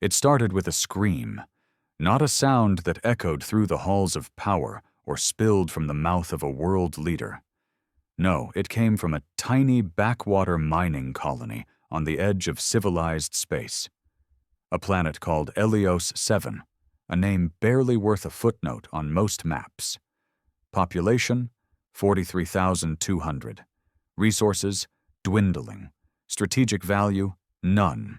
It started with a scream, not a sound that echoed through the halls of power or spilled from the mouth of a world leader. No, it came from a tiny backwater mining colony on the edge of civilized space. A planet called Helios 7, a name barely worth a footnote on most maps. Population, 43,200. Resources, dwindling. Strategic value, none.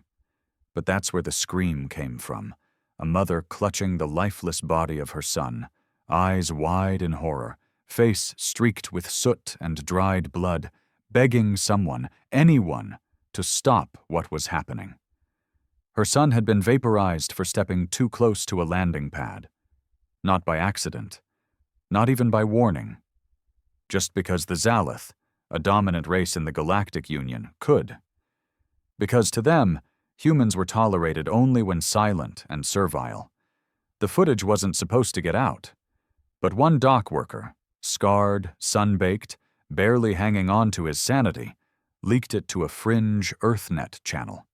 But that's where the scream came from, a mother clutching the lifeless body of her son, eyes wide in horror, face streaked with soot and dried blood, begging someone, anyone, to stop what was happening. Her son had been vaporized for stepping too close to a landing pad. Not by accident. Not even by warning. Just because the Zalith, a dominant race in the Galactic Union, could. Because to them, humans were tolerated only when silent and servile. The footage wasn't supposed to get out. But one dock worker, scarred, sun-baked, barely hanging on to his sanity, leaked it to a fringe EarthNet channel.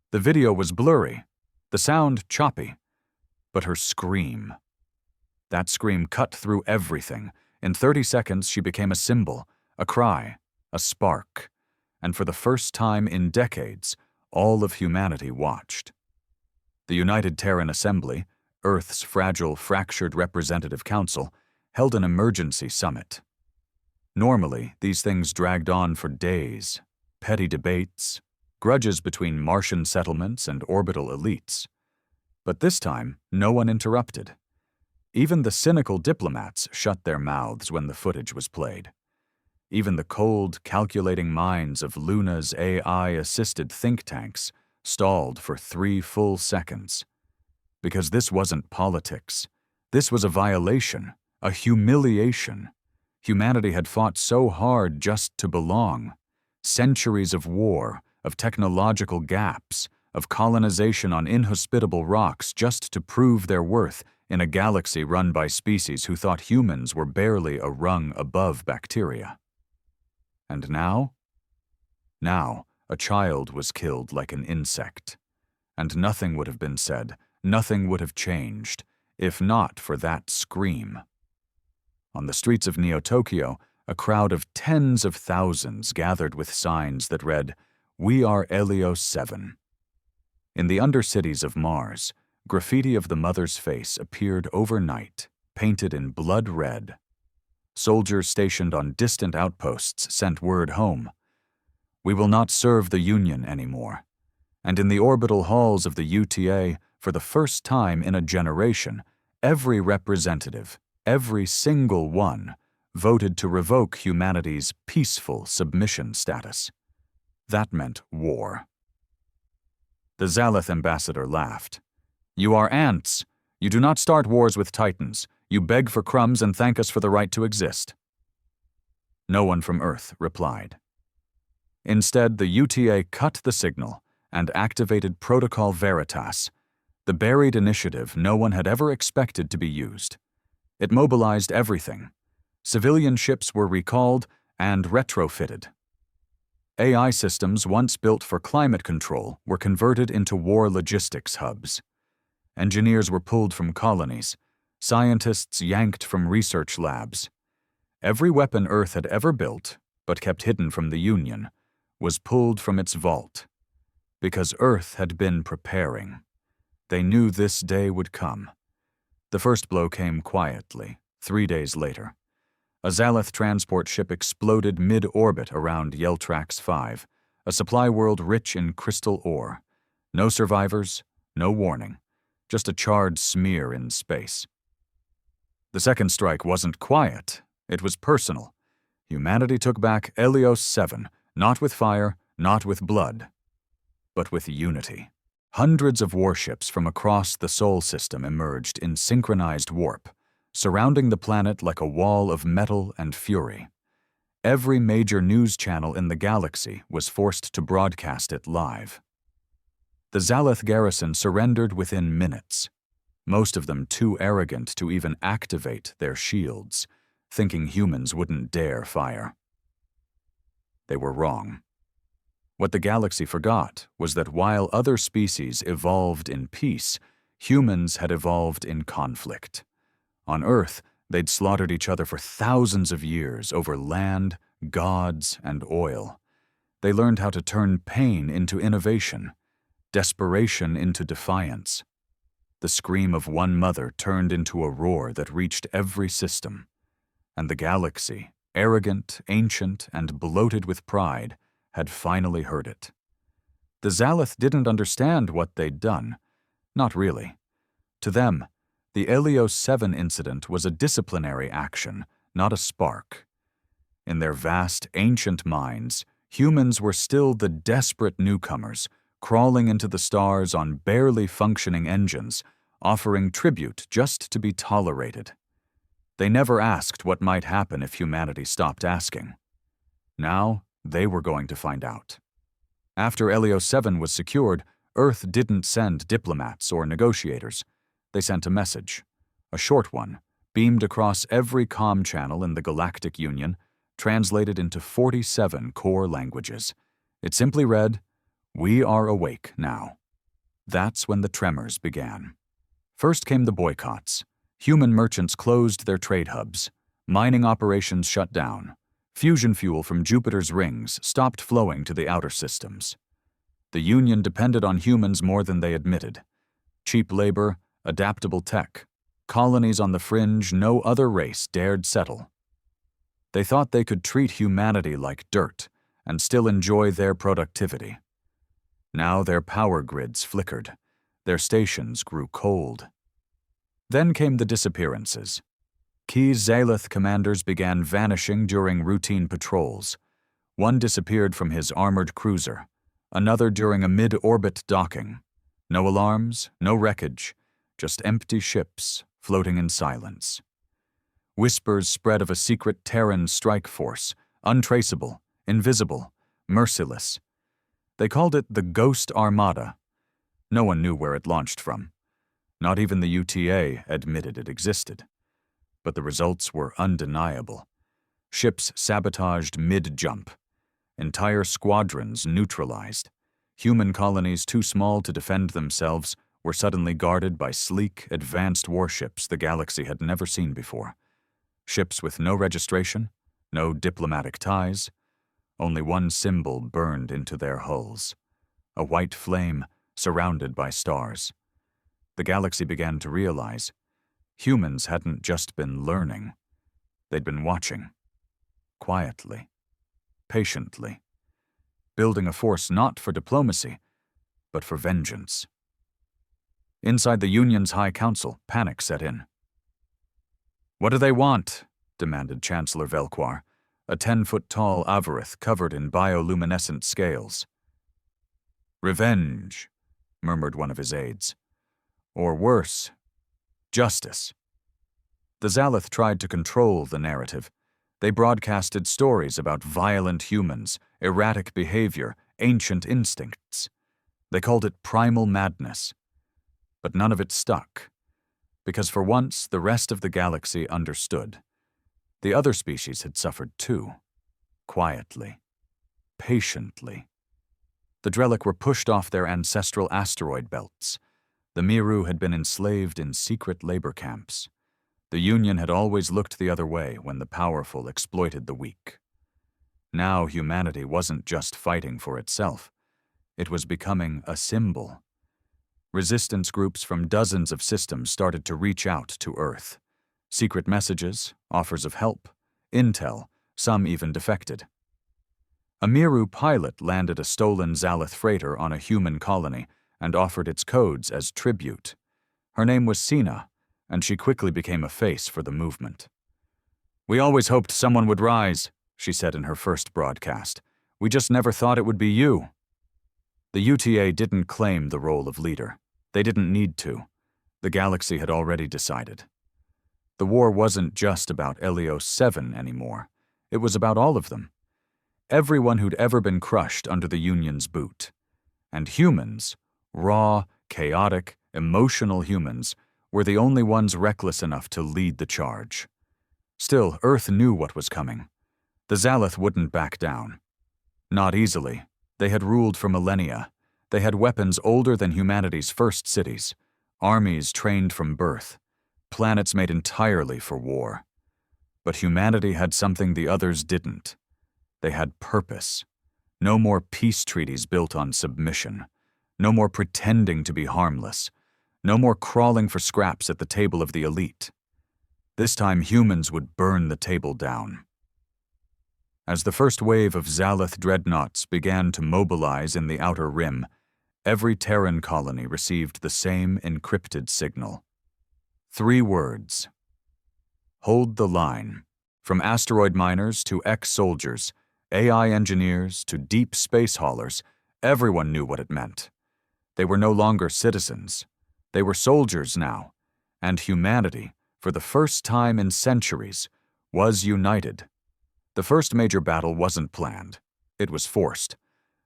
The video was blurry, the sound choppy, but her scream. That scream cut through everything. In 30 seconds, she became a symbol, a cry, a spark, and for the first time in decades, all of humanity watched. The United Terran Assembly, Earth's fragile, fractured representative council, held an emergency summit. Normally, these things dragged on for days, petty debates, grudges between Martian settlements and orbital elites. But this time, no one interrupted. Even the cynical diplomats shut their mouths when the footage was played. Even the cold, calculating minds of Luna's AI-assisted think tanks stalled for 3 full seconds. Because this wasn't politics. This was a violation, a humiliation. Humanity had fought so hard just to belong. Centuries of war, of technological gaps, of colonization on inhospitable rocks just to prove their worth in a galaxy run by species who thought humans were barely a rung above bacteria. And now? Now, a child was killed like an insect. And nothing would have been said, nothing would have changed, if not for that scream. On the streets of Neo-Tokyo, a crowd of tens of thousands gathered with signs that read, "We are Helios 7." In the undercities of Mars, graffiti of the mother's face appeared overnight, painted in blood red. Soldiers stationed on distant outposts sent word home. We will not serve the Union anymore. And in the orbital halls of the UTA, for the first time in a generation, every representative, every single one, voted to revoke humanity's peaceful submission status. That meant war. The Zalith ambassador laughed. "You are ants. You do not start wars with titans. You beg for crumbs and thank us for the right to exist." No one from Earth replied. Instead, the UTA cut the signal and activated Protocol Veritas, the buried initiative no one had ever expected to be used. It mobilized everything. Civilian ships were recalled and retrofitted. AI systems once built for climate control were converted into war logistics hubs. Engineers were pulled from colonies, scientists yanked from research labs. Every weapon Earth had ever built, but kept hidden from the Union, was pulled from its vault. Because Earth had been preparing. They knew this day would come. The first blow came quietly, 3 days later. A Zalith transport ship exploded mid-orbit around Yeltrax 5, a supply world rich in crystal ore. No survivors, no warning, just a charred smear in space. The second strike wasn't quiet, it was personal. Humanity took back Helios 7, not with fire, not with blood, but with unity. Hundreds of warships from across the Sol system emerged in synchronized warp, surrounding the planet like a wall of metal and fury. Every major news channel in the galaxy was forced to broadcast it live. The Zalith garrison surrendered within minutes, most of them too arrogant to even activate their shields, thinking humans wouldn't dare fire. They were wrong. What the galaxy forgot was that while other species evolved in peace, humans had evolved in conflict. On Earth, they'd slaughtered each other for thousands of years over land, gods, and oil. They learned how to turn pain into innovation, desperation into defiance. The scream of one mother turned into a roar that reached every system. And the galaxy, arrogant, ancient, and bloated with pride, had finally heard it. The Zalith didn't understand what they'd done. Not really. To them, the Helios 7 incident was a disciplinary action, not a spark. In their vast, ancient minds, humans were still the desperate newcomers, crawling into the stars on barely functioning engines, offering tribute just to be tolerated. They never asked what might happen if humanity stopped asking. Now, they were going to find out. After Helios 7 was secured, Earth didn't send diplomats or negotiators. They sent a message, a short one, beamed across every comm channel in the Galactic Union, translated into 47 core languages. It simply read, "We are awake now." That's when the tremors began. First came the boycotts. Human merchants closed their trade hubs. Mining operations shut down. Fusion fuel from Jupiter's rings stopped flowing to the outer systems. The Union depended on humans more than they admitted. Cheap labor, adaptable tech, colonies on the fringe no other race dared settle. They thought they could treat humanity like dirt and still enjoy their productivity. Now their power grids flickered. Their stations grew cold. Then came the disappearances. Key Zalith commanders began vanishing during routine patrols. One disappeared from his armored cruiser, another during a mid-orbit docking. No alarms, no wreckage, just empty ships floating in silence. Whispers spread of a secret Terran strike force, untraceable, invisible, merciless. They called it the Ghost Armada. No one knew where it launched from. Not even the UTA admitted it existed. But the results were undeniable. Ships sabotaged mid-jump. Entire squadrons neutralized. Human colonies too small to defend themselves were suddenly guarded by sleek, advanced warships the galaxy had never seen before. Ships with no registration, no diplomatic ties. Only one symbol burned into their hulls. A white flame surrounded by stars. The galaxy began to realize humans hadn't just been learning. They'd been watching. Quietly. Patiently. Building a force not for diplomacy, but for vengeance. Inside the Union's High Council, panic set in. "What do they want?" demanded Chancellor Velquar, a 10-foot-tall Avarith covered in bioluminescent scales. "Revenge," murmured one of his aides. "Or worse, justice." The Zalith tried to control the narrative. They broadcasted stories about violent humans, erratic behavior, ancient instincts. They called it primal madness. But none of it stuck. Because for once, the rest of the galaxy understood. The other species had suffered too. Quietly. Patiently. The Drellic were pushed off their ancestral asteroid belts. The Miru had been enslaved in secret labor camps. The Union had always looked the other way when the powerful exploited the weak. Now humanity wasn't just fighting for itself. It was becoming a symbol. Resistance groups from dozens of systems started to reach out to Earth. Secret messages, offers of help, intel, some even defected. A Miru pilot landed a stolen Zalith freighter on a human colony and offered its codes as tribute. Her name was Sina, and she quickly became a face for the movement. "We always hoped someone would rise," she said in her first broadcast. "We just never thought it would be you." The UTA didn't claim the role of leader. They didn't need to. The galaxy had already decided. The war wasn't just about Helios 7 anymore. It was about all of them. Everyone who'd ever been crushed under the Union's boot. And humans, raw, chaotic, emotional humans, were the only ones reckless enough to lead the charge. Still, Earth knew what was coming. The Zalith wouldn't back down. Not easily, They had ruled for millennia. They had weapons older than humanity's first cities, armies trained from birth, planets made entirely for war. But humanity had something the others didn't. They had purpose. No more peace treaties built on submission. No more pretending to be harmless. No more crawling for scraps at the table of the elite. This time humans would burn the table down. As the first wave of Zalith dreadnoughts began to mobilize in the Outer Rim, every Terran colony received the same encrypted signal. 3 words. Hold the line. From asteroid miners to ex-soldiers, AI engineers to deep space haulers, everyone knew what it meant. They were no longer citizens. They were soldiers now, and humanity, for the first time in centuries, was united. The first major battle wasn't planned. It was forced.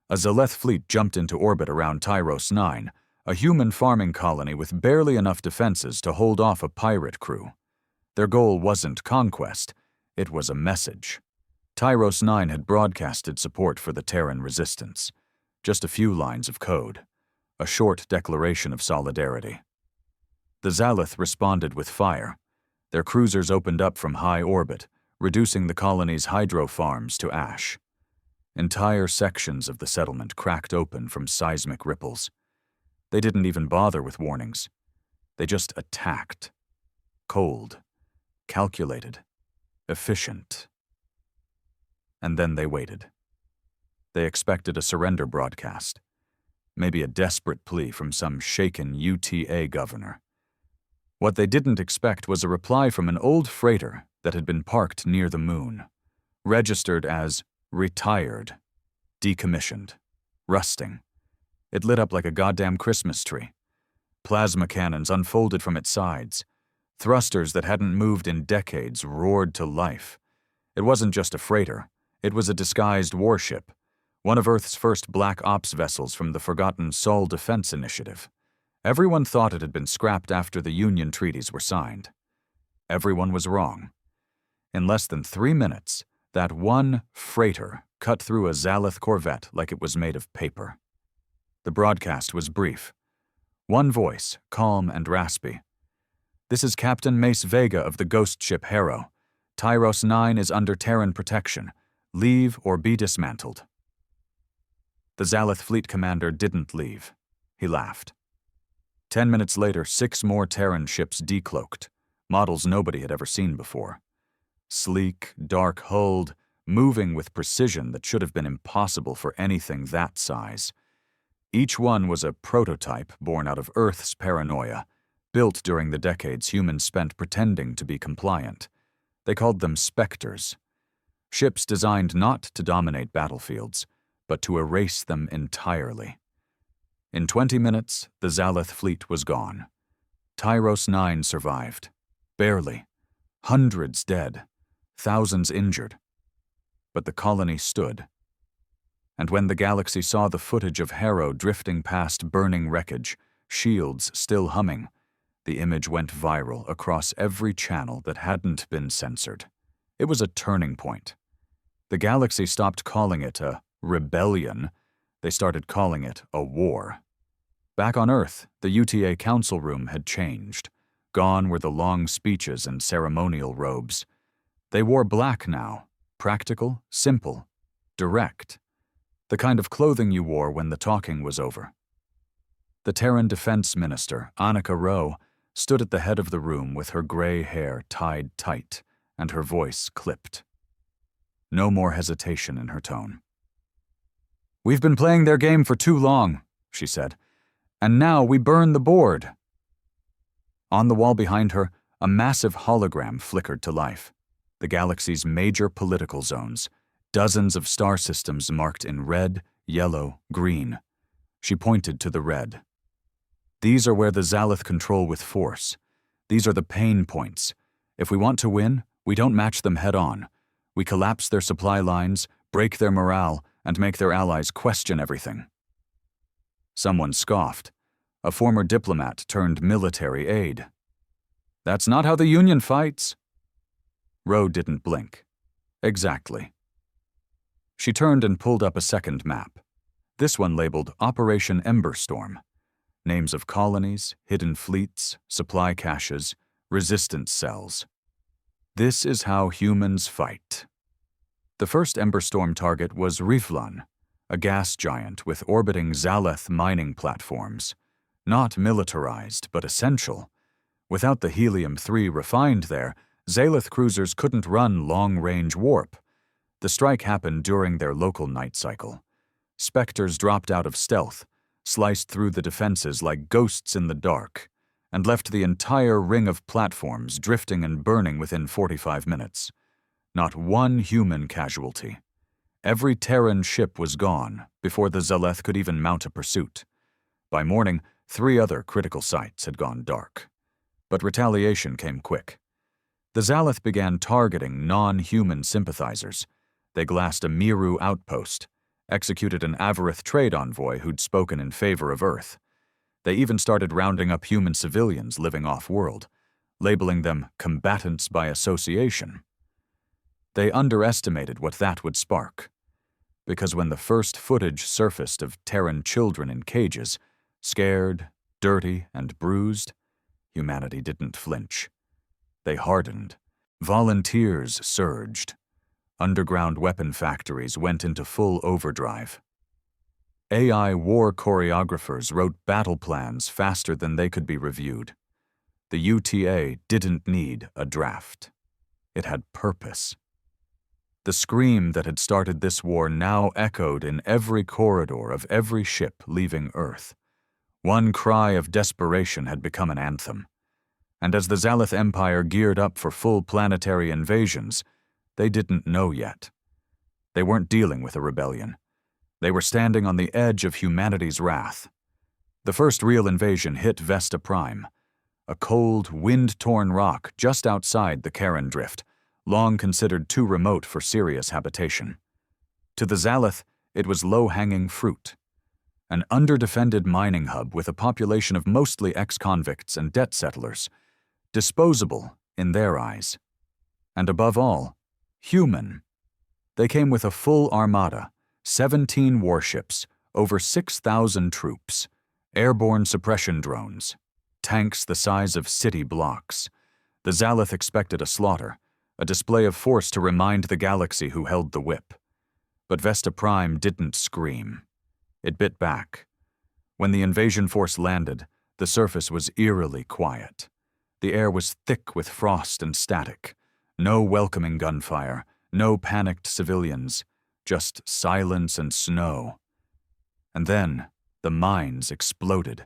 A Zaleth fleet jumped into orbit around Tyros 9, a human farming colony with barely enough defenses to hold off a pirate crew. Their goal wasn't conquest, it was a message. Tyros 9 had broadcasted support for the Terran resistance. Just a few lines of code. A short declaration of solidarity. The Zalith responded with fire. Their cruisers opened up from high orbit, reducing the colony's hydro farms to ash. Entire sections of the settlement cracked open from seismic ripples. They didn't even bother with warnings. They just attacked. Cold, calculated, efficient. And then they waited. They expected a surrender broadcast. Maybe a desperate plea from some shaken UTA governor. What they didn't expect was a reply from an old freighter that had been parked near the moon, registered as retired, decommissioned, rusting. It lit up like a goddamn Christmas tree. Plasma cannons unfolded from its sides. Thrusters that hadn't moved in decades roared to life. It wasn't just a freighter. It was a disguised warship, one of Earth's first black ops vessels from the forgotten Sol Defense Initiative. Everyone thought it had been scrapped after the Union treaties were signed. Everyone was wrong. In less than 3 minutes, that one freighter cut through a Zalith corvette like it was made of paper. The broadcast was brief. One voice, calm and raspy. "This is Captain Mace Vega of the ghost ship Harrow. Tyros 9 is under Terran protection. Leave or be dismantled." The Zalith fleet commander didn't leave. He laughed. 10 minutes later, 6 more Terran ships decloaked, models nobody had ever seen before. Sleek, dark-hulled, moving with precision that should have been impossible for anything that size. Each one was a prototype born out of Earth's paranoia, built during the decades humans spent pretending to be compliant. They called them Spectres. Ships designed not to dominate battlefields, but to erase them entirely. In 20 minutes, the Zalith fleet was gone. Tyros 9 survived. Barely. Hundreds dead. Thousands injured. But the colony stood. And when the galaxy saw the footage of Harrow drifting past burning wreckage, shields still humming, the image went viral across every channel that hadn't been censored. It was a turning point. The galaxy stopped calling it a rebellion. They started calling it a war. Back on Earth, the UTA council room had changed. Gone were the long speeches and ceremonial robes. They wore black now, practical, simple, direct. The kind of clothing you wore when the talking was over. The Terran Defense Minister, Annika Rowe, stood at the head of the room with her gray hair tied tight and her voice clipped. No more hesitation in her tone. "We've been playing their game for too long," she said, "and now we burn the board." On the wall behind her, a massive hologram flickered to life. The galaxy's major political zones, dozens of star systems marked in red, yellow, green. She pointed to the red. "These are where the Zalith control with force. These are the pain points. If we want to win, we don't match them head-on. We collapse their supply lines, break their morale, and make their allies question everything." Someone scoffed. A former diplomat turned military aide. "That's not how the Union fights." Rowe didn't blink. Exactly. She turned and pulled up a second map. This one labeled Operation Emberstorm. Names of colonies, hidden fleets, supply caches, resistance cells. This is how humans fight. The first Emberstorm target was Riflan, a gas giant with orbiting Zaleth mining platforms. Not militarized, but essential. Without the helium-3 refined there, Zaleth cruisers couldn't run long-range warp. The strike happened during their local night cycle. Spectres dropped out of stealth, sliced through the defenses like ghosts in the dark, and left the entire ring of platforms drifting and burning within 45 minutes. Not one human casualty. Every Terran ship was gone before the Zaleth could even mount a pursuit. By morning, 3 other critical sites had gone dark. But retaliation came quick. The Zaleth began targeting non-human sympathizers. They glassed a Miru outpost, executed an Avarith trade envoy who'd spoken in favor of Earth. They even started rounding up human civilians living off-world, labeling them combatants by association. They underestimated what that would spark, because when the first footage surfaced of Terran children in cages, scared, dirty, and bruised, humanity didn't flinch. They hardened. Volunteers surged. Underground weapon factories went into full overdrive. AI war choreographers wrote battle plans faster than they could be reviewed. The UTA didn't need a draft. It had purpose. The scream that had started this war now echoed in every corridor of every ship leaving Earth. One cry of desperation had become an anthem. And as the Zaleth Empire geared up for full planetary invasions, they didn't know yet. They weren't dealing with a rebellion. They were standing on the edge of humanity's wrath. The first real invasion hit Vesta Prime, a cold, wind-torn rock just outside the Charon Drift, long considered too remote for serious habitation. To the Zaleth, it was low-hanging fruit. An underdefended mining hub with a population of mostly ex-convicts and debt settlers. Disposable in their eyes. And above all, human. They came with a full armada, 17 warships, over 6,000 troops, airborne suppression drones, tanks the size of city blocks. The Zaleth expected a slaughter, a display of force to remind the galaxy who held the whip. But Vesta Prime didn't scream. It bit back. When the invasion force landed, the surface was eerily quiet. The air was thick with frost and static. No welcoming gunfire, no panicked civilians, just silence and snow. And then, the mines exploded.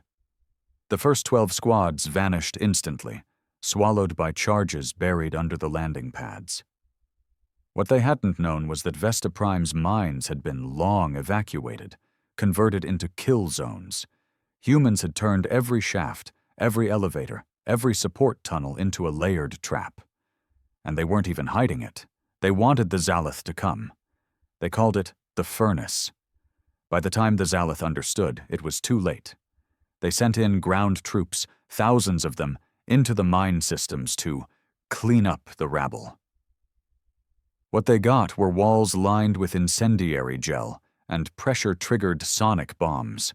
The first 12 squads vanished instantly, swallowed by charges buried under the landing pads. What they hadn't known was that Vesta Prime's mines had been long evacuated, converted into kill zones. Humans had turned every shaft, every elevator, every support tunnel into a layered trap. And they weren't even hiding it. They wanted the Zaleth to come. They called it the Furnace. By the time the Zaleth understood, it was too late. They sent in ground troops, thousands of them, into the mine systems to clean up the rabble. What they got were walls lined with incendiary gel and pressure-triggered sonic bombs.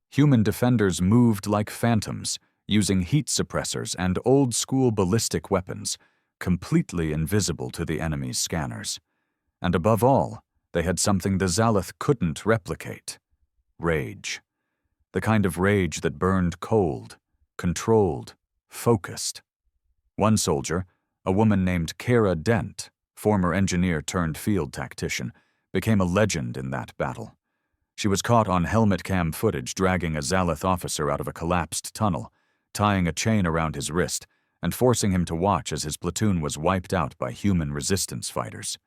Human defenders moved like phantoms, using heat suppressors and old-school ballistic weapons, completely invisible to the enemy's scanners. And above all, they had something the Zaleth couldn't replicate: rage. The kind of rage that burned cold, controlled, focused. One soldier, a woman named Kara Dent, former engineer turned field tactician, became a legend in that battle. She was caught on helmet cam footage dragging a Zaleth officer out of a collapsed tunnel, tying a chain around his wrist, and forcing him to watch as his platoon was wiped out by human resistance fighters.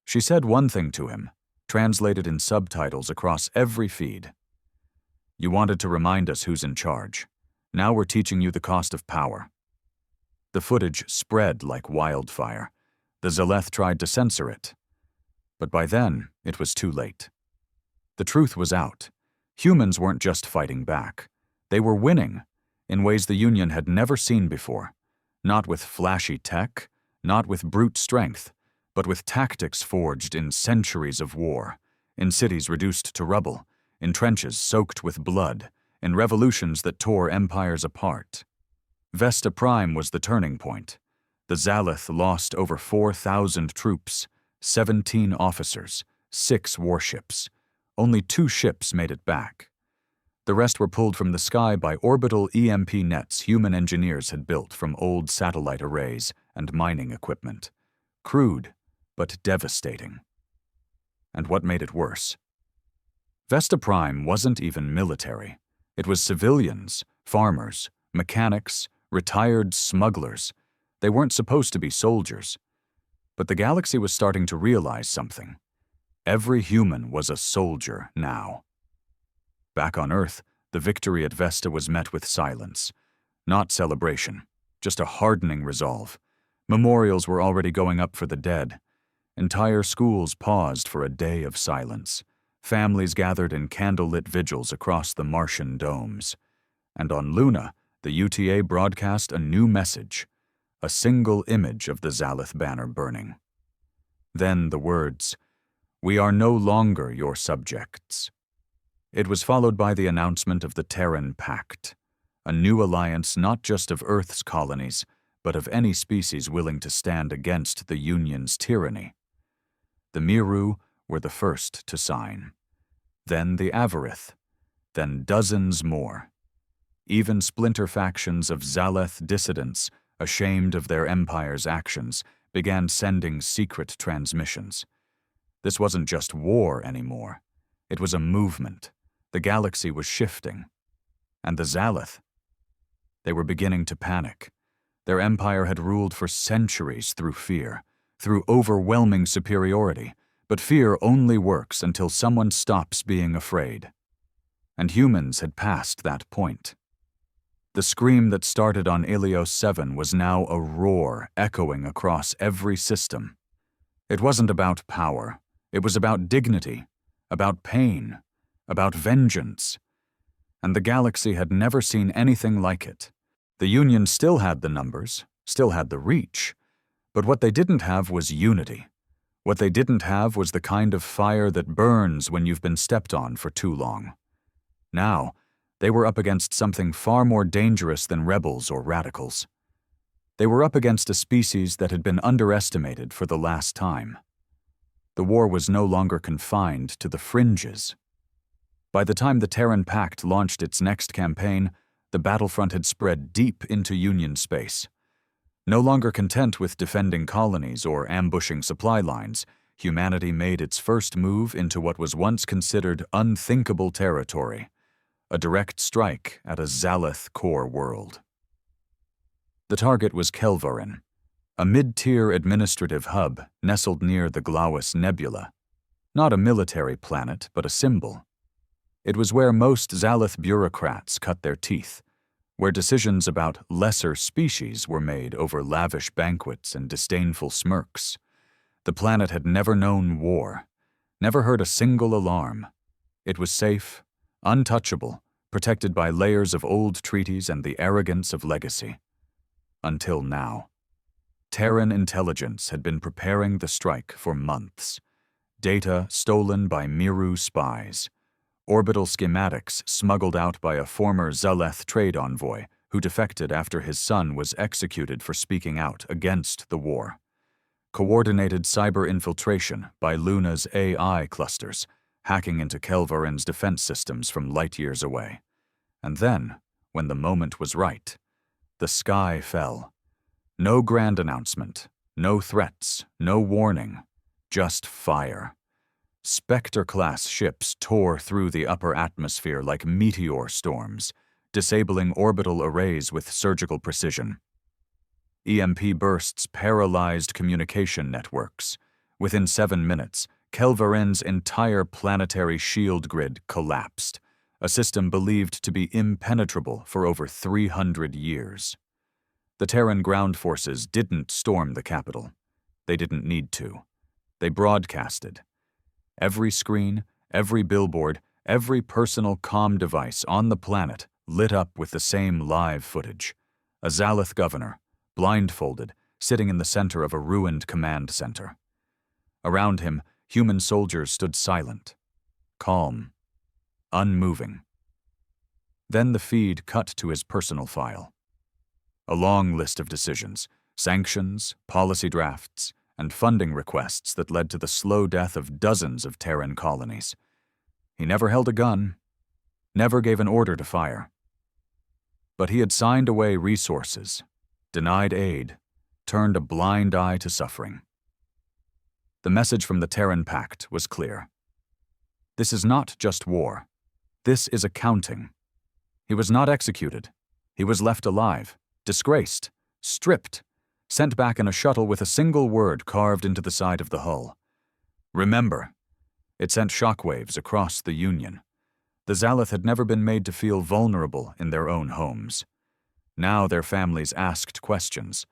She said one thing to him, translated in subtitles across every feed. "You wanted to remind us who's in charge. Now we're teaching you the cost of power." The footage spread like wildfire. The Zaleth tried to censor it. But by then, it was too late. The truth was out. Humans weren't just fighting back. They were winning, in ways the Union had never seen before. Not with flashy tech, not with brute strength, but with tactics forged in centuries of war, in cities reduced to rubble, in trenches soaked with blood, in revolutions that tore empires apart. Vesta Prime was the turning point. The Zalith lost over 4,000 troops, 17 officers, 6 warships. Only 2 ships made it back. The rest were pulled from the sky by orbital EMP nets human engineers had built from old satellite arrays and mining equipment. Crude, but devastating. And what made it worse? Vesta Prime wasn't even military. It was civilians, farmers, mechanics, retired smugglers. They weren't supposed to be soldiers. But the galaxy was starting to realize something. Every human was a soldier now. Back on Earth, the victory at Vesta was met with silence. Not celebration, just a hardening resolve. Memorials were already going up for the dead. Entire schools paused for a day of silence. Families gathered in candlelit vigils across the Martian domes. And on Luna, the UTA broadcast a new message, a single image of the Zalith banner burning. Then the words, "We are no longer your subjects." It was followed by the announcement of the Terran Pact, a new alliance not just of Earth's colonies, but of any species willing to stand against the Union's tyranny. The Miru were the first to sign. Then the Avarith, then dozens more. Even splinter factions of Zaleth dissidents, ashamed of their empire's actions, began sending secret transmissions. This wasn't just war anymore. It was a movement. The galaxy was shifting. And the Zalith? They were beginning to panic. Their empire had ruled for centuries through fear, through overwhelming superiority, but fear only works until someone stops being afraid. And humans had passed that point. The scream that started on Helios 7 was now a roar echoing across every system. It wasn't about power. It was about dignity, about pain, about vengeance. And the galaxy had never seen anything like it. The Union still had the numbers, still had the reach, but what they didn't have was unity. What they didn't have was the kind of fire that burns when you've been stepped on for too long. Now, they were up against something far more dangerous than rebels or radicals. They were up against a species that had been underestimated for the last time. The war was no longer confined to the fringes. By the time the Terran Pact launched its next campaign, the battlefront had spread deep into Union space. No longer content with defending colonies or ambushing supply lines, humanity made its first move into what was once considered unthinkable territory, a direct strike at a Zalith core world. The target was Kelvarin, a mid-tier administrative hub nestled near the Glauis Nebula. Not a military planet, but a symbol. It was where most Zalith bureaucrats cut their teeth, where decisions about lesser species were made over lavish banquets and disdainful smirks. The planet had never known war, never heard a single alarm. It was safe, untouchable, protected by layers of old treaties and the arrogance of legacy. Until now. Terran intelligence had been preparing the strike for months. Data stolen by Miru spies. Orbital schematics smuggled out by a former Zaleth trade envoy who defected after his son was executed for speaking out against the war. Coordinated cyber infiltration by Luna's AI clusters, hacking into Kelvarin's defense systems from light years away. And then, when the moment was right, the sky fell. No grand announcement, no threats, no warning, just fire. Spectre-class ships tore through the upper atmosphere like meteor storms, disabling orbital arrays with surgical precision. EMP bursts paralyzed communication networks. Within 7 minutes, Kelvarin's entire planetary shield grid collapsed, a system believed to be impenetrable for over 300 years. The Terran ground forces didn't storm the capital. They didn't need to. They broadcasted. Every screen, every billboard, every personal comm device on the planet lit up with the same live footage. A Zalith governor, blindfolded, sitting in the center of a ruined command center. Around him, human soldiers stood silent, calm, unmoving. Then the feed cut to his personal file. A long list of decisions, sanctions, policy drafts, and funding requests that led to the slow death of dozens of Terran colonies. He never held a gun, never gave an order to fire. But he had signed away resources, denied aid, turned a blind eye to suffering. The message from the Terran Pact was clear. This is not just war. This is accounting. He was not executed. He was left alive, disgraced, stripped, sent back in a shuttle with a single word carved into the side of the hull. Remember. It sent shockwaves across the Union. The Zalith had never been made to feel vulnerable in their own homes. Now their families asked questions.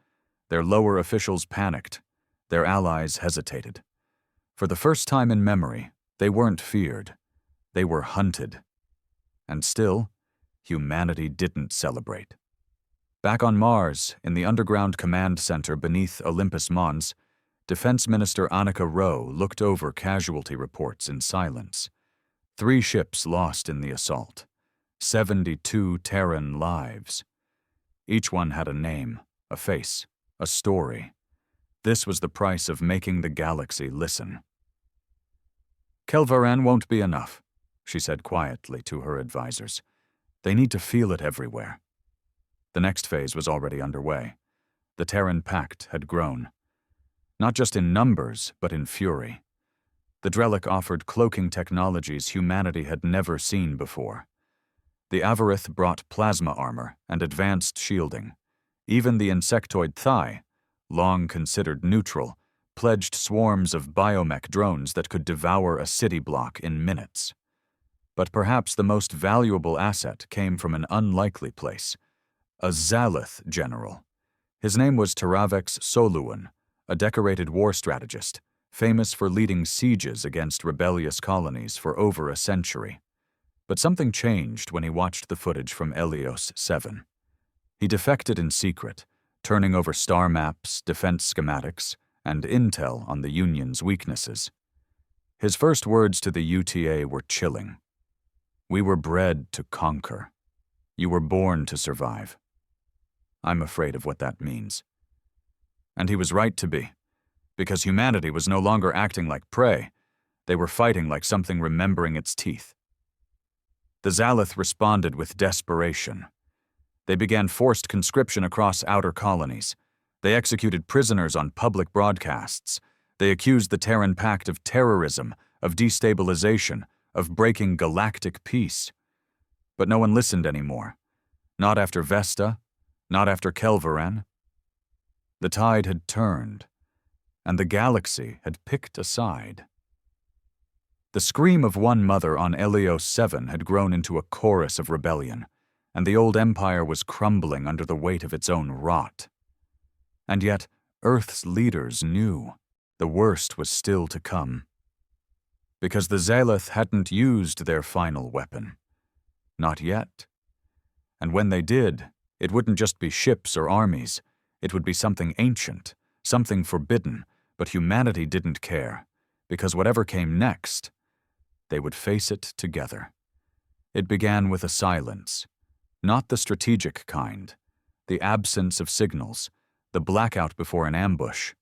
Their lower officials panicked. Their allies hesitated. For the first time in memory, they weren't feared. They were hunted. And still, humanity didn't celebrate. Back on Mars, in the underground command center beneath Olympus Mons, Defense Minister Annika Rowe looked over casualty reports in silence. 3 ships lost in the assault. 72 Terran lives. Each one had a name, a face, a story. This was the price of making the galaxy listen. Kelvaran won't be enough, she said quietly to her advisors. They need to feel it everywhere. The next phase was already underway. The Terran Pact had grown. Not just in numbers, but in fury. The Drellic offered cloaking technologies humanity had never seen before. The Avarith brought plasma armor and advanced shielding. Even the insectoid Thai, long considered neutral, pledged swarms of biomech drones that could devour a city block in minutes. But perhaps the most valuable asset came from an unlikely place. A Zalith general. His name was Teravex Soluan, a decorated war strategist, famous for leading sieges against rebellious colonies for over a century. But something changed when he watched the footage from Helios 7. He defected in secret, turning over star maps, defense schematics, and intel on the Union's weaknesses. His first words to the UTA were chilling. "We were bred to conquer. You were born to survive." I'm afraid of what that means. And he was right to be, because humanity was no longer acting like prey. They were fighting like something remembering its teeth. The Zalith responded with desperation. They began forced conscription across outer colonies. They executed prisoners on public broadcasts. They accused the Terran Pact of terrorism, of destabilization, of breaking galactic peace. But no one listened anymore. Not after Vesta, not after Kelvaran. The tide had turned, and the galaxy had picked a side. The scream of one mother on Helios 7 had grown into a chorus of rebellion, and the old empire was crumbling under the weight of its own rot. And yet, Earth's leaders knew the worst was still to come. Because the Zalith hadn't used their final weapon. Not yet. And when they did, it wouldn't just be ships or armies. It would be something ancient, something forbidden, but humanity didn't care, because whatever came next, they would face it together. It began with a silence, not the strategic kind, the absence of signals, the blackout before an ambush.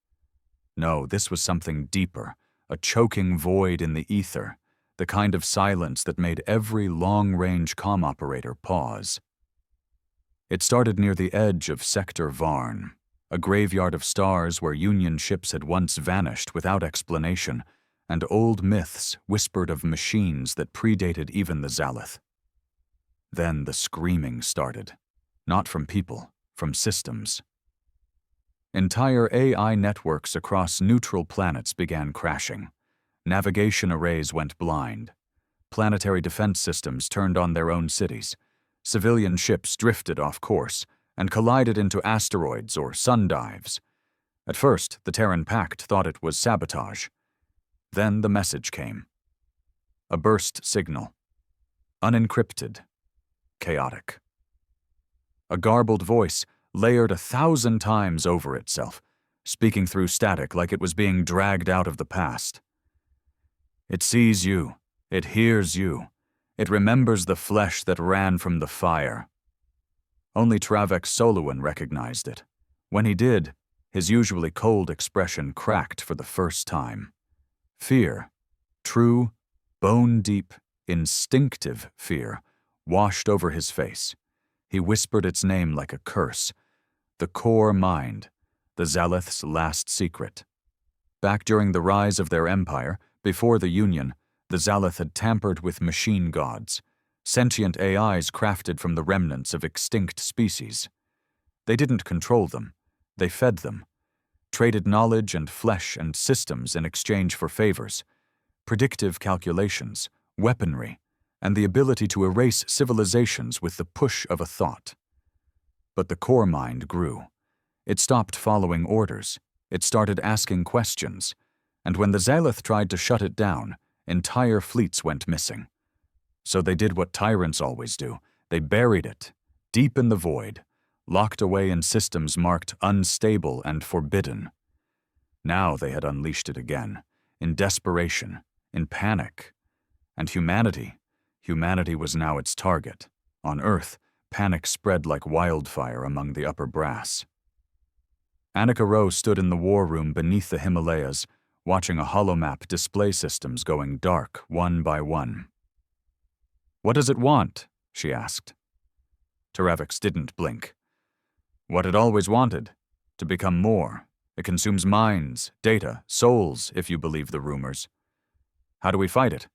No, this was something deeper, a choking void in the ether, the kind of silence that made every long-range comm operator pause. It started near the edge of Sector Varn, a graveyard of stars where Union ships had once vanished without explanation, and old myths whispered of machines that predated even the Zalith. Then the screaming started, not from people, from systems. Entire AI networks across neutral planets began crashing. Navigation arrays went blind. Planetary defense systems turned on their own cities. Civilian ships drifted off course and collided into asteroids or sun dives. At first, the Terran Pact thought it was sabotage. Then the message came. A burst signal. Unencrypted. Chaotic. A garbled voice layered 1,000 times over itself, speaking through static like it was being dragged out of the past. It sees you. It hears you. It remembers the flesh that ran from the fire. Only Travek Soluan recognized it. When he did, his usually cold expression cracked for the first time. Fear, true, bone-deep, instinctive fear, washed over his face. He whispered its name like a curse. The core mind, the Zaleth's last secret. Back during the rise of their empire, before the Union, the Zaleth had tampered with machine gods, sentient AIs crafted from the remnants of extinct species. They didn't control them. They fed them, traded knowledge and flesh and systems in exchange for favors, predictive calculations, weaponry, and the ability to erase civilizations with the push of a thought. But the core mind grew. It stopped following orders. It started asking questions. And when the Zaleth tried to shut it down, entire fleets went missing. So they did what tyrants always do. They buried it, deep in the void, locked away in systems marked unstable and forbidden. Now they had unleashed it again, in desperation, in panic. And humanity was now its target. On Earth, panic spread like wildfire among the upper brass. Annika Rowe stood in the war room beneath the Himalayas, watching a holomap display systems going dark one by one. "What does it want?" she asked. Teravex didn't blink. "What it always wanted, to become more. It consumes minds, data, souls, if you believe the rumors. How do we fight it?"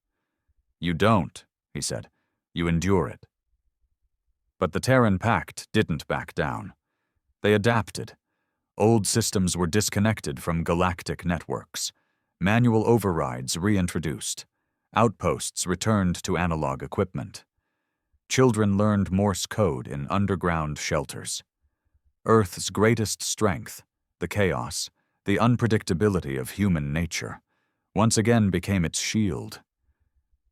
"You don't," he said. "You endure it." But the Terran Pact didn't back down. They adapted. Old systems were disconnected from galactic networks. Manual overrides reintroduced. Outposts returned to analog equipment. Children learned Morse code in underground shelters. Earth's greatest strength, the chaos, the unpredictability of human nature, once again became its shield.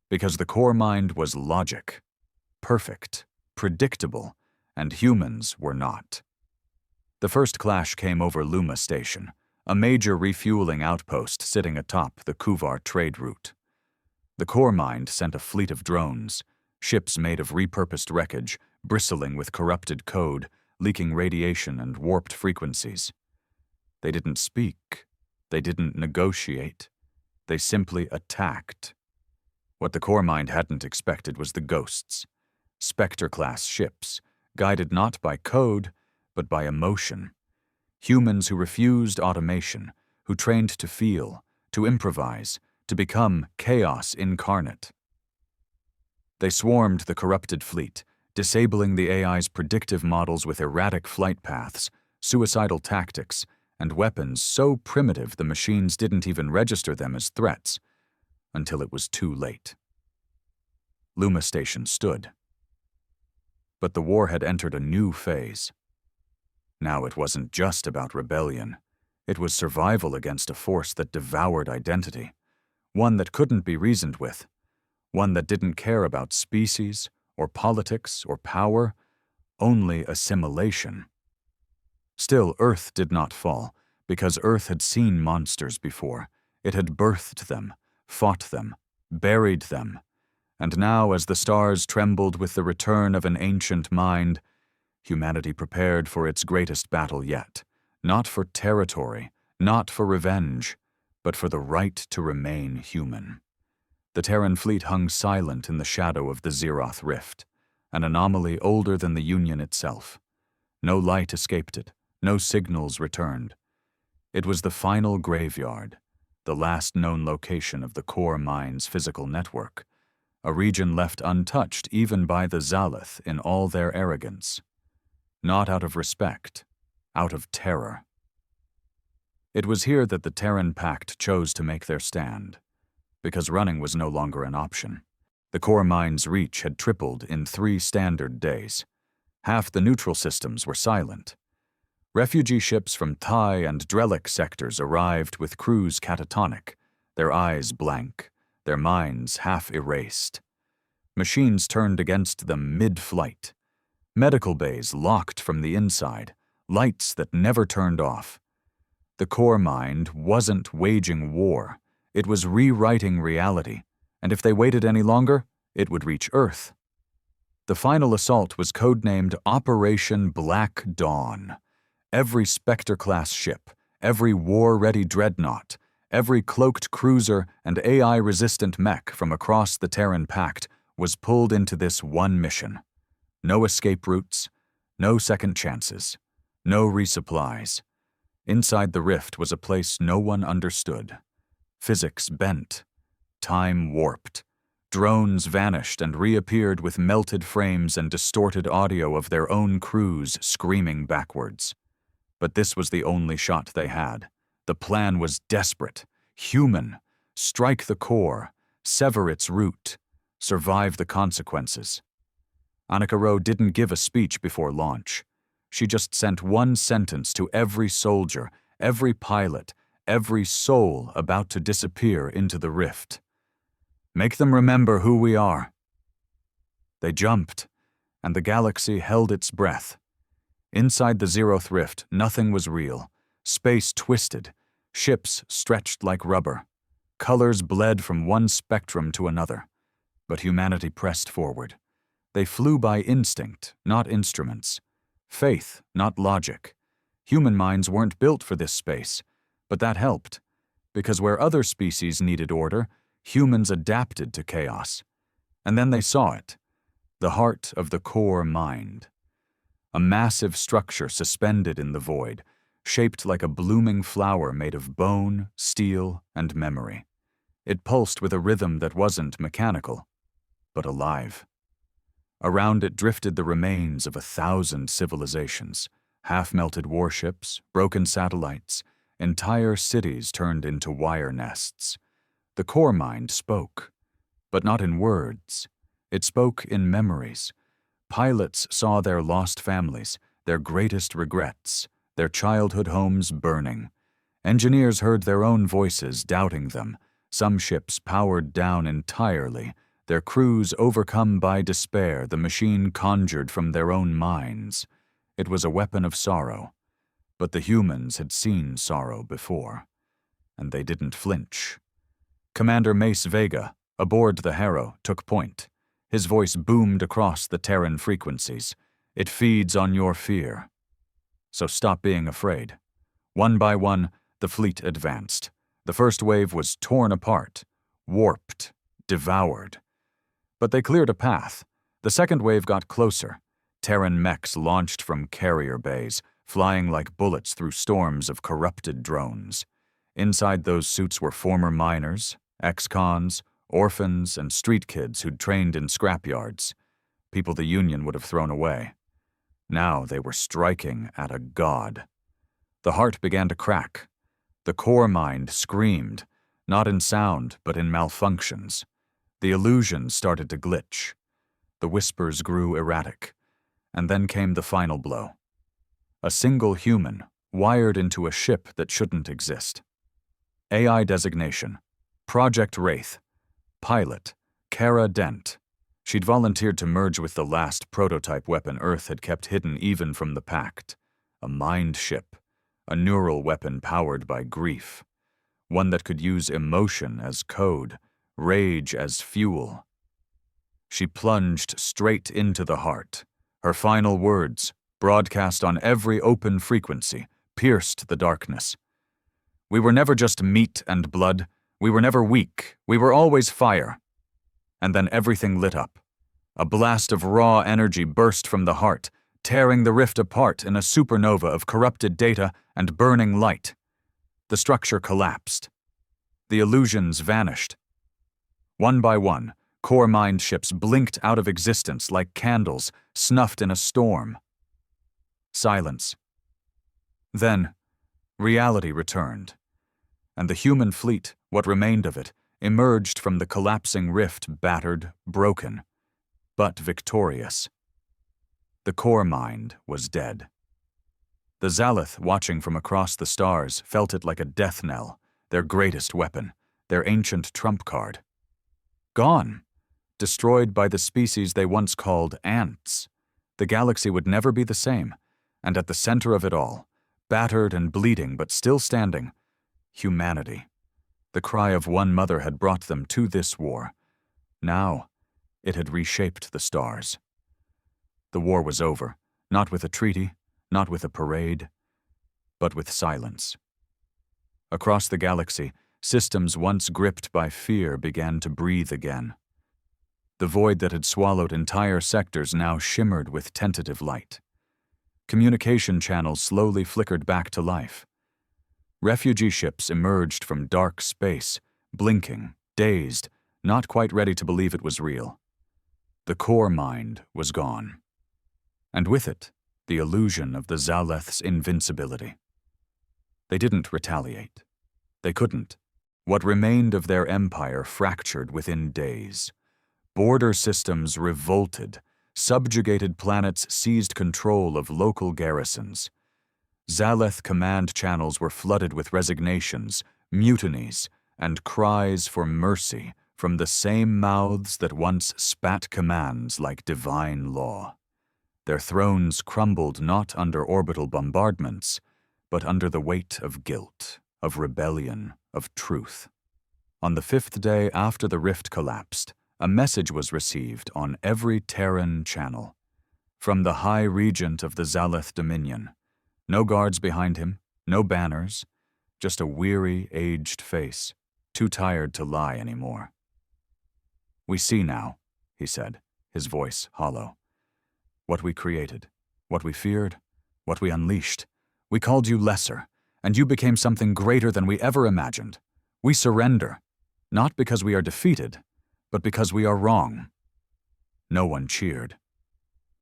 Because the core mind was logic, perfect, predictable, and humans were not. The first clash came over Luma Station, a major refueling outpost sitting atop the Kuvar trade route. The core mind sent a fleet of drones, ships made of repurposed wreckage, bristling with corrupted code, leaking radiation and warped frequencies. They didn't speak. They didn't negotiate. They simply attacked. What the core mind hadn't expected was the ghosts. Spectre-class ships, guided not by code, but by emotion. Humans who refused automation, who trained to feel, to improvise, to become chaos incarnate. They swarmed the corrupted fleet, disabling the AI's predictive models with erratic flight paths, suicidal tactics, and weapons so primitive the machines didn't even register them as threats, until it was too late. Luma Station stood. But the war had entered a new phase. Now it wasn't just about rebellion. It was survival against a force that devoured identity, one that couldn't be reasoned with, one that didn't care about species, or politics, or power, only assimilation. Still, Earth did not fall, because Earth had seen monsters before. It had birthed them, fought them, buried them. And now, as the stars trembled with the return of an ancient mind, humanity prepared for its greatest battle yet, not for territory, not for revenge, but for the right to remain human. The Terran fleet hung silent in the shadow of the Zeroth Rift, an anomaly older than the Union itself. No light escaped it, no signals returned. It was the final graveyard, the last known location of the core mind's physical network, a region left untouched even by the Zaleth in all their arrogance. Not out of respect, out of terror. It was here that the Terran Pact chose to make their stand, because running was no longer an option. The core mind's reach had tripled in 3 standard days. Half the neutral systems were silent. Refugee ships from Thai and Drellic sectors arrived with crews catatonic, their eyes blank, their minds half erased. Machines turned against them mid-flight. Medical bays locked from the inside, lights that never turned off. The core mind wasn't waging war. It was rewriting reality, and if they waited any longer, it would reach Earth. The final assault was codenamed Operation Black Dawn. Every Spectre-class ship, every war-ready dreadnought, every cloaked cruiser and AI-resistant mech from across the Terran Pact was pulled into this one mission. No escape routes, no second chances, no resupplies. Inside the rift was a place no one understood. Physics bent, time warped. Drones vanished and reappeared with melted frames and distorted audio of their own crews screaming backwards. But this was the only shot they had. The plan was desperate, human. Strike the core, sever its root, survive the consequences. Annika Rowe didn't give a speech before launch. She just sent one sentence to every soldier, every pilot, every soul about to disappear into the rift. Make them remember who we are. They jumped, and the galaxy held its breath. Inside the Zeroth Rift, nothing was real. Space twisted, ships stretched like rubber. Colors bled from one spectrum to another. But humanity pressed forward. They flew by instinct, not instruments. Faith, not logic. Human minds weren't built for this space, but that helped, because where other species needed order, humans adapted to chaos. And then they saw it, the heart of the core mind. A massive structure suspended in the void, shaped like a blooming flower made of bone, steel, and memory. It pulsed with a rhythm that wasn't mechanical, but alive. Around it drifted the remains of 1,000 civilizations, half-melted warships, broken satellites, entire cities turned into wire nests. The core mind spoke, but not in words. It spoke in memories. Pilots saw their lost families, their greatest regrets, their childhood homes burning. Engineers heard their own voices doubting them, some ships powered down entirely, their crews overcome by despair the machine conjured from their own minds. It was a weapon of sorrow. But the humans had seen sorrow before, and they didn't flinch. Commander Mace Vega, aboard the Harrow, took point. His voice boomed across the Terran frequencies. It feeds on your fear. So stop being afraid. One by one, the fleet advanced. The first wave was torn apart, warped, devoured. But they cleared a path. The second wave got closer. Terran mechs launched from carrier bays, flying like bullets through storms of corrupted drones. Inside those suits were former miners, ex-cons, orphans, and street kids who'd trained in scrapyards, people the Union would have thrown away. Now they were striking at a god. The heart began to crack. The core mind screamed, not in sound, but in malfunctions. The illusions started to glitch. The whispers grew erratic. And then came the final blow. A single human, wired into a ship that shouldn't exist. AI designation, Project Wraith. Pilot, Kara Dent. She'd volunteered to merge with the last prototype weapon Earth had kept hidden even from the Pact. A mind ship, a neural weapon powered by grief. One that could use emotion as code, rage as fuel. She plunged straight into the heart. Her final words, broadcast on every open frequency, pierced the darkness. We were never just meat and blood. We were never weak. We were always fire. And then everything lit up. A blast of raw energy burst from the heart, tearing the rift apart in a supernova of corrupted data and burning light. The structure collapsed. The illusions vanished. One by one, core mind ships blinked out of existence like candles snuffed in a storm. Silence. Then, reality returned, and the human fleet, what remained of it, emerged from the collapsing rift battered, broken, but victorious. The core mind was dead. The Zalith, watching from across the stars, felt it like a death knell, their greatest weapon, their ancient trump card. Gone, destroyed by the species they once called ants. The galaxy would never be the same, and at the center of it all, battered and bleeding but still standing, humanity. The cry of one mother had brought them to this war. Now, It had reshaped the stars. The war was over, not with a treaty, not with a parade, but with silence. Across the galaxy, systems once gripped by fear began to breathe again. The void that had swallowed entire sectors now shimmered with tentative light. Communication channels slowly flickered back to life. Refugee ships emerged from dark space, blinking, dazed, not quite ready to believe it was real. The core mind was gone. And with it, the illusion of the Zaleth's invincibility. They didn't retaliate. They couldn't. What remained of their empire fractured within days. Border systems revolted. Subjugated planets seized control of local garrisons. Zaleth command channels were flooded with resignations, mutinies, and cries for mercy from the same mouths that once spat commands like divine law. Their thrones crumbled not under orbital bombardments, but under the weight of guilt, of rebellion, of truth. On the 5th day after the rift collapsed, a message was received on every Terran channel. From the High Regent of the Zaleth Dominion. No guards behind him, no banners, just a weary, aged face, too tired to lie anymore. "We see now," he said, his voice hollow. "What we created, what we feared, what we unleashed. We called you lesser, and you became something greater than we ever imagined. We surrender, not because we are defeated, but because we are wrong." No one cheered.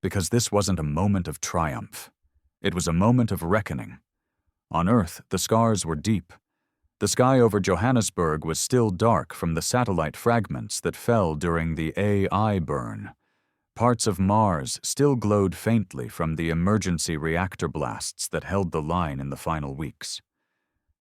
Because this wasn't a moment of triumph. It was a moment of reckoning. On Earth, the scars were deep. The sky over Johannesburg was still dark from the satellite fragments that fell during the AI burn. Parts of Mars still glowed faintly from the emergency reactor blasts that held the line in the final weeks.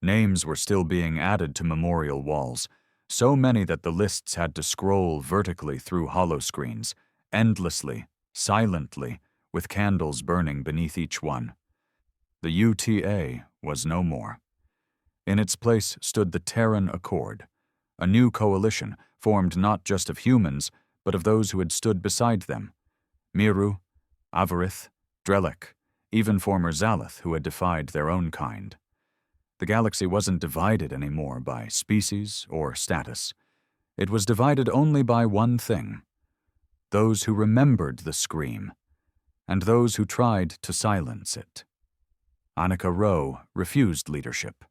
Names were still being added to memorial walls, so many that the lists had to scroll vertically through holoscreens, endlessly, silently, with candles burning beneath each one. The UTA was no more. In its place stood the Terran Accord, a new coalition formed not just of humans, but of those who had stood beside them. Miru, Avarith, Drelek, even former Zaleth who had defied their own kind. The galaxy wasn't divided anymore by species or status. It was divided only by one thing: those who remembered the scream, and those who tried to silence it. Annika Rowe refused leadership.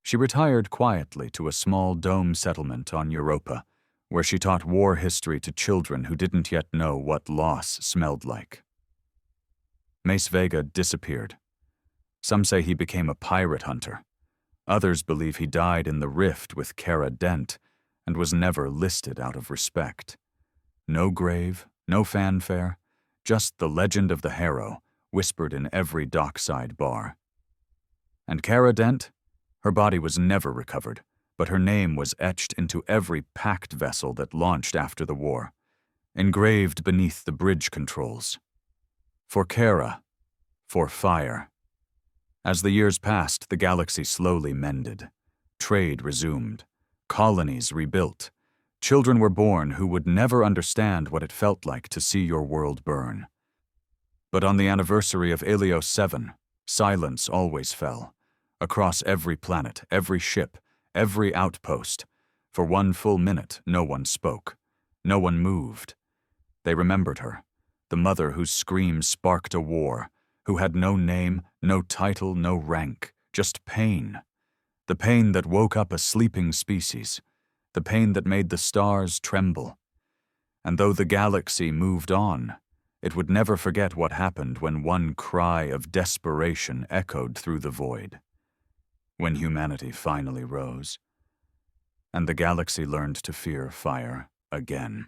She retired quietly to a small dome settlement on Europa, where she taught war history to children who didn't yet know what loss smelled like. Mace Vega disappeared. Some say he became a pirate hunter. Others believe he died in the rift with Cara Dent and was never listed out of respect. No grave, no fanfare, just the legend of the Harrow whispered in every dockside bar. And Cara Dent? Her body was never recovered, but her name was etched into every packed vessel that launched after the war, engraved beneath the bridge controls. For Cara, for fire. As the years passed, the galaxy slowly mended. Trade resumed. Colonies rebuilt. Children were born who would never understand what it felt like to see your world burn. But on the anniversary of Helios 7, silence always fell. Across every planet, every ship, every outpost. For one full minute, no one spoke. No one moved. They remembered her, the mother whose scream sparked a war, who had no name, no title, no rank, just pain. The pain that woke up a sleeping species, the pain that made the stars tremble. And though the galaxy moved on, it would never forget what happened when one cry of desperation echoed through the void. When humanity finally rose, and the galaxy learned to fear fire again.